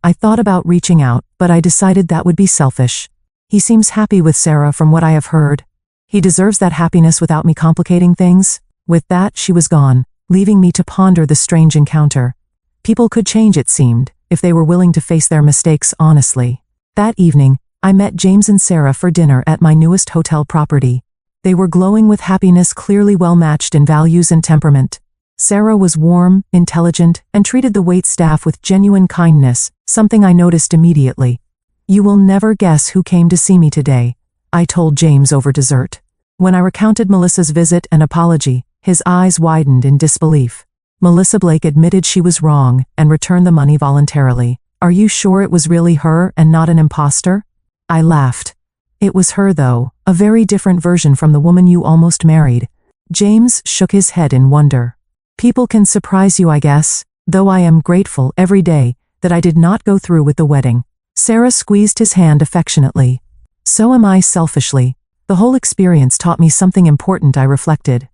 I thought about reaching out, but I decided that would be selfish. "He seems happy with Sarah from what I have heard. He deserves that happiness without me complicating things." With that, she was gone, leaving me to ponder the strange encounter. People could change, it seemed, if they were willing to face their mistakes honestly. That evening, I met James and Sarah for dinner at my newest hotel property. They were glowing with happiness, clearly well matched in values and temperament. Sarah was warm, intelligent, and treated the wait staff with genuine kindness, something I noticed immediately. "You will never guess who came to see me today," I told James over dessert. When I recounted Melissa's visit and apology, his eyes widened in disbelief. Melissa Blake admitted she was wrong and returned the money voluntarily. "Are you sure it was really her and not an imposter?" I laughed. "It was her though, a very different version from the woman you almost married." James shook his head in wonder. "People can surprise you, I guess, though I am grateful every day that I did not go through with the wedding." Sarah squeezed his hand affectionately. "So am I, selfishly. The whole experience taught me something important," I reflected.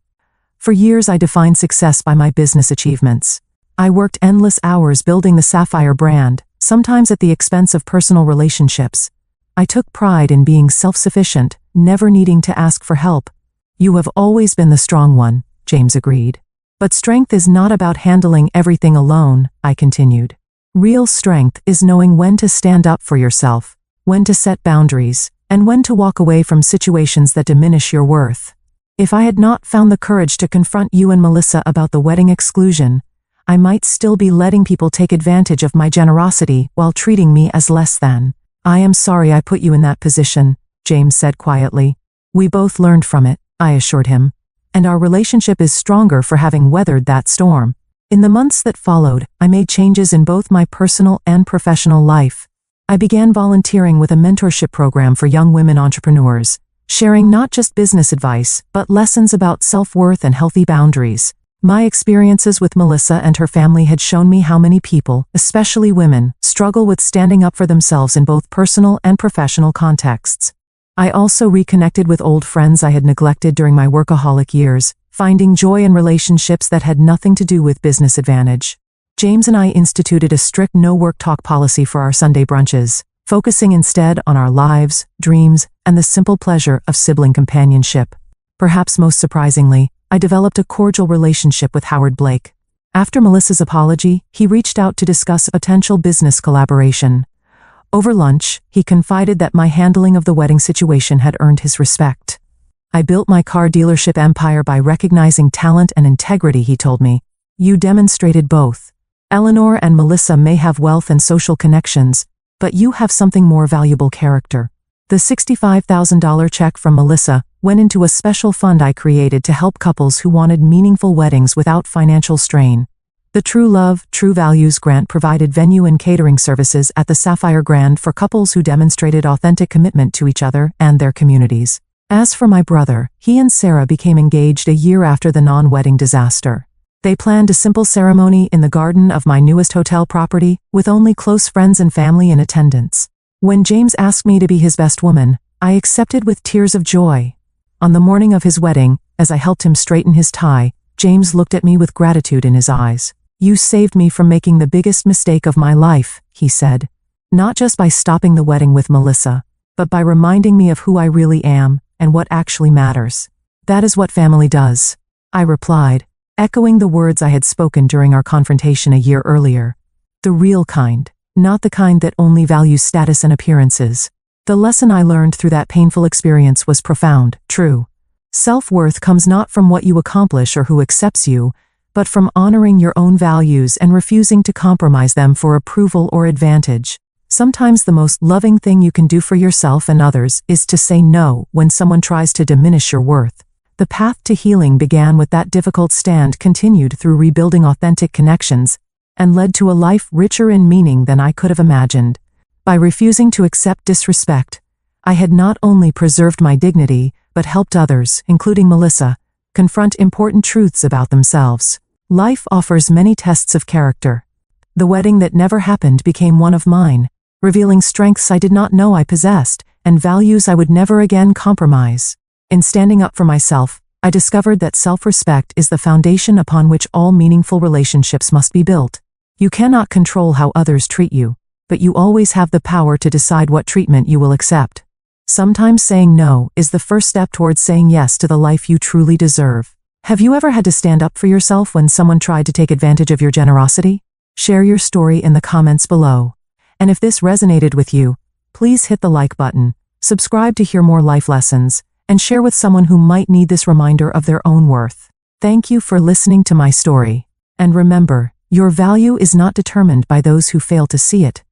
For years I defined success by my business achievements. I worked endless hours building the Sapphire brand, sometimes at the expense of personal relationships. I took pride in being self-sufficient, never needing to ask for help. "You have always been the strong one," James agreed. "But strength is not about handling everything alone," I continued. "Real strength is knowing when to stand up for yourself, when to set boundaries, and when to walk away from situations that diminish your worth. If I had not found the courage to confront you and Melissa about the wedding exclusion, I might still be letting people take advantage of my generosity while treating me as less than. I am sorry I put you in that position, James said quietly. We both learned from it, I assured him, and our relationship is stronger for having weathered that storm. In the months that followed, I made changes in both my personal and professional life. I began volunteering with a mentorship program for young women entrepreneurs, sharing not just business advice, but lessons about self-worth and healthy boundaries. My experiences with Melissa and her family had shown me how many people, especially women, struggle with standing up for themselves in both personal and professional contexts. I also reconnected with old friends I had neglected during my workaholic years, finding joy in relationships that had nothing to do with business advantage. James and I instituted a strict no-work talk policy for our Sunday brunches, focusing instead on our lives, dreams, and the simple pleasure of sibling companionship. Perhaps most surprisingly, I developed a cordial relationship with Howard Blake. After Melissa's apology, he reached out to discuss a potential business collaboration. Over lunch, he confided that my handling of the wedding situation had earned his respect. I built my car dealership empire by recognizing talent and integrity, he told me. You demonstrated both. Eleanor and Melissa may have wealth and social connections, but you have something more valuable: character. The $65,000 check from Melissa went into a special fund I created to help couples who wanted meaningful weddings without financial strain. The True Love, True Values grant provided venue and catering services at the Sapphire Grand for couples who demonstrated authentic commitment to each other and their communities. As for my brother, he and Sarah became engaged a year after the non-wedding disaster. They planned a simple ceremony in the garden of my newest hotel property, with only close friends and family in attendance. When James asked me to be his best woman, I accepted with tears of joy. On the morning of his wedding, as I helped him straighten his tie, James looked at me with gratitude in his eyes. You saved me from making the biggest mistake of my life, he said. Not just by stopping the wedding with Melissa, but by reminding me of who I really am and what actually matters. That is what family does, I replied, echoing the words I had spoken during our confrontation a year earlier. The real kind, not the kind that only values status and appearances. The lesson I learned through that painful experience was profound, true. Self-worth comes not from what you accomplish or who accepts you, but from honoring your own values and refusing to compromise them for approval or advantage. Sometimes the most loving thing you can do for yourself and others is to say no when someone tries to diminish your worth. The path to healing began with that difficult stand, continued through rebuilding authentic connections, and led to a life richer in meaning than I could have imagined. By refusing to accept disrespect, I had not only preserved my dignity, but helped others, including Melissa, confront important truths about themselves. Life offers many tests of character. The wedding that never happened became one of mine, revealing strengths I did not know I possessed, and values I would never again compromise. In standing up for myself, I discovered that self-respect is the foundation upon which all meaningful relationships must be built. You cannot control how others treat you, but you always have the power to decide what treatment you will accept. Sometimes saying no is the first step towards saying yes to the life you truly deserve. Have you ever had to stand up for yourself when someone tried to take advantage of your generosity? Share your story in the comments below. And if this resonated with you, please hit the like button, subscribe to hear more life lessons, and share with someone who might need this reminder of their own worth. Thank you for listening to my story. And remember, your value is not determined by those who fail to see it,